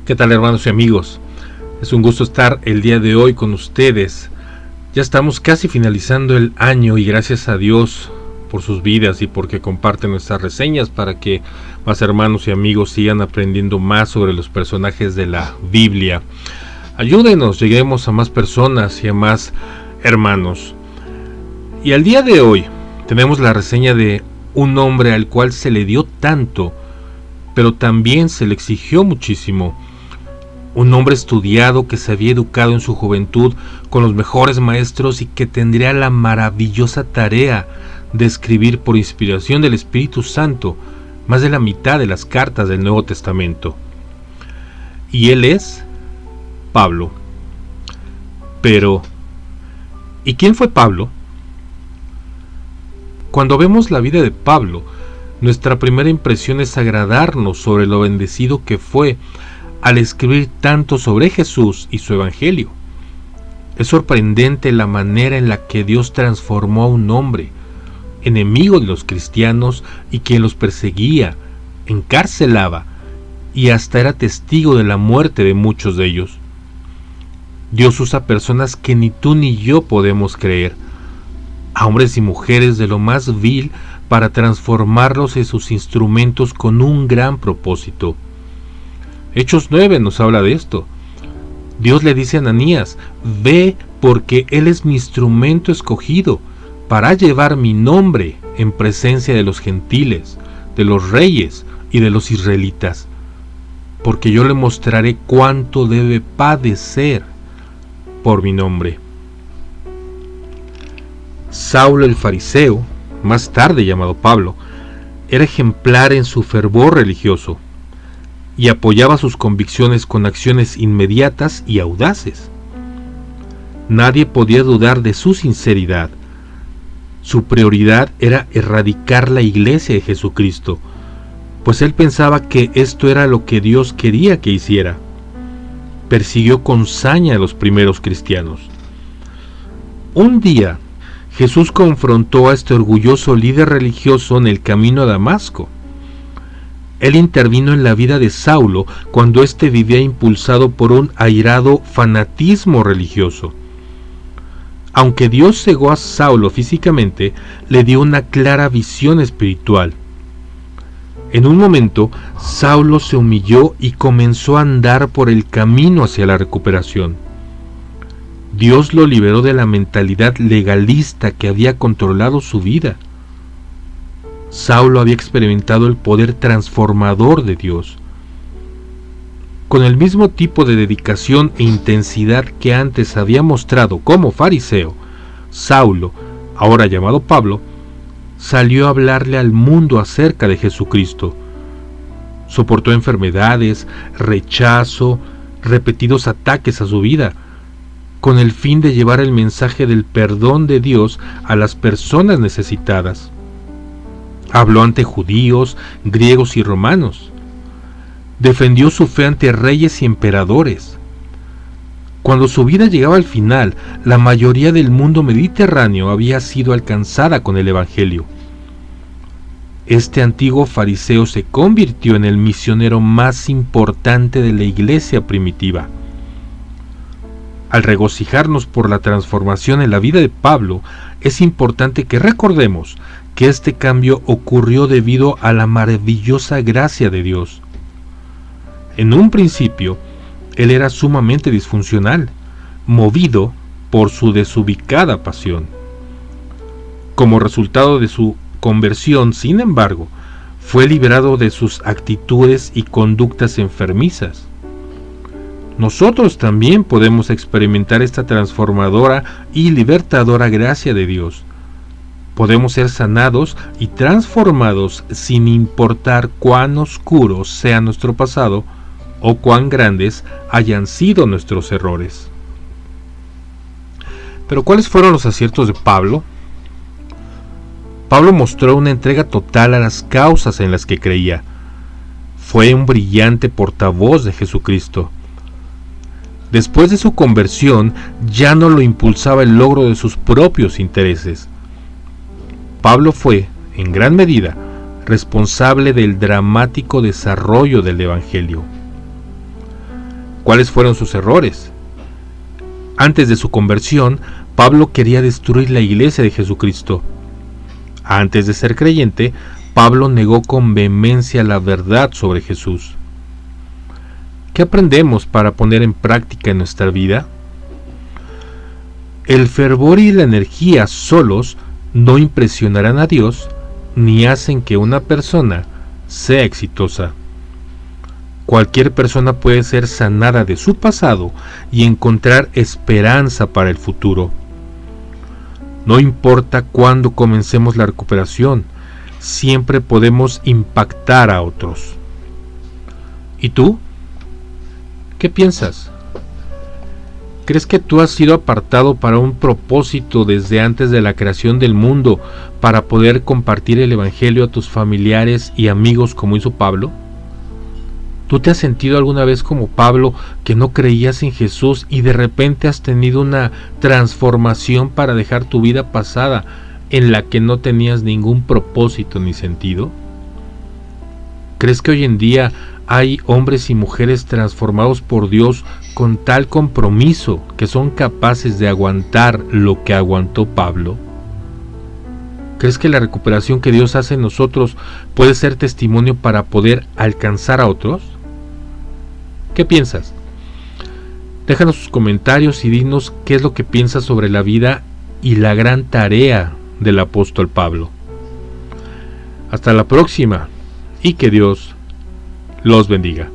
¿Qué tal, hermanos y amigos? Es un gusto estar el día de hoy con ustedes. Ya estamos casi finalizando el año y gracias a Dios por sus vidas y porque comparten nuestras reseñas para que más hermanos y amigos sigan aprendiendo más sobre los personajes de la Biblia. Ayúdenos, lleguemos a más personas y a más hermanos. Y al día de hoy tenemos la reseña de un hombre al cual se le dio tanto, pero también se le exigió muchísimo. Un hombre estudiado que se había educado en su juventud con los mejores maestros y que tendría la maravillosa tarea de escribir por inspiración del Espíritu Santo más de la mitad de las cartas del Nuevo Testamento. Y él es Pablo. Pero, ¿y quién fue Pablo? Cuando vemos la vida de Pablo, nuestra primera impresión es agradarnos sobre lo bendecido que fue al escribir tanto sobre Jesús y su Evangelio. Es sorprendente la manera en la que Dios transformó a un hombre, enemigo de los cristianos y quien los perseguía, encarcelaba y hasta era testigo de la muerte de muchos de ellos. Dios usa personas que ni tú ni yo podemos creer, a hombres y mujeres de lo más vil para transformarlos en sus instrumentos con un gran propósito. Hechos 9 nos habla de esto. Dios le dice a Ananías: ve, porque él es mi instrumento escogido para llevar mi nombre en presencia de los gentiles, de los reyes y de los israelitas, porque yo le mostraré cuánto debe padecer por mi nombre. Saulo el fariseo, más tarde llamado Pablo, era ejemplar en su fervor religioso y apoyaba sus convicciones con acciones inmediatas y audaces. Nadie podía dudar de su sinceridad. Su prioridad era erradicar la iglesia de Jesucristo, pues él pensaba que esto era lo que Dios quería que hiciera. Persiguió con saña a los primeros cristianos. Un día, Jesús confrontó a este orgulloso líder religioso en el camino a Damasco. Él intervino en la vida de Saulo cuando éste vivía impulsado por un airado fanatismo religioso. Aunque Dios cegó a Saulo físicamente, le dio una clara visión espiritual. En un momento, Saulo se humilló y comenzó a andar por el camino hacia la recuperación. Dios lo liberó de la mentalidad legalista que había controlado su vida. Saulo había experimentado el poder transformador de Dios. Con el mismo tipo de dedicación e intensidad que antes había mostrado como fariseo, Saulo, ahora llamado Pablo, salió a hablarle al mundo acerca de Jesucristo. Soportó enfermedades, rechazo, repetidos ataques a su vida, con el fin de llevar el mensaje del perdón de Dios a las personas necesitadas. Habló ante judíos, griegos y romanos. Defendió su fe ante reyes y emperadores. Cuando su vida llegaba al final, la mayoría del mundo mediterráneo había sido alcanzada con el Evangelio. Este antiguo fariseo se convirtió en el misionero más importante de la iglesia primitiva. Al regocijarnos por la transformación en la vida de Pablo, es importante que recordemos que este cambio ocurrió debido a la maravillosa gracia de Dios. En un principio, él era sumamente disfuncional, movido por su desubicada pasión. Como resultado de su conversión, sin embargo, fue liberado de sus actitudes y conductas enfermizas. Nosotros también podemos experimentar esta transformadora y libertadora gracia de Dios. Podemos ser sanados y transformados sin importar cuán oscuro sea nuestro pasado o cuán grandes hayan sido nuestros errores. Pero ¿cuáles fueron los aciertos de Pablo? Pablo mostró una entrega total a las causas en las que creía. Fue un brillante portavoz de Jesucristo. Después de su conversión, ya no lo impulsaba el logro de sus propios intereses. Pablo fue, en gran medida, responsable del dramático desarrollo del Evangelio. ¿Cuáles fueron sus errores? Antes de su conversión, Pablo quería destruir la iglesia de Jesucristo. Antes de ser creyente, Pablo negó con vehemencia la verdad sobre Jesús. ¿Qué aprendemos para poner en práctica en nuestra vida? El fervor y la energía solos no impresionarán a Dios ni hacen que una persona sea exitosa. Cualquier persona puede ser sanada de su pasado y encontrar esperanza para el futuro. No importa cuándo comencemos la recuperación, siempre podemos impactar a otros. ¿Y tú? ¿Qué piensas? ¿Crees que tú has sido apartado para un propósito desde antes de la creación del mundo para poder compartir el Evangelio a tus familiares y amigos como hizo Pablo? ¿Tú te has sentido alguna vez como Pablo, que no creías en Jesús y de repente has tenido una transformación para dejar tu vida pasada en la que no tenías ningún propósito ni sentido? ¿Crees que hoy en día hay hombres y mujeres transformados por Dios con tal compromiso que son capaces de aguantar lo que aguantó Pablo? ¿Crees que la recuperación que Dios hace en nosotros puede ser testimonio para poder alcanzar a otros? ¿Qué piensas? Déjanos sus comentarios y dinos qué es lo que piensas sobre la vida y la gran tarea del apóstol Pablo. Hasta la próxima y que Dios los bendiga.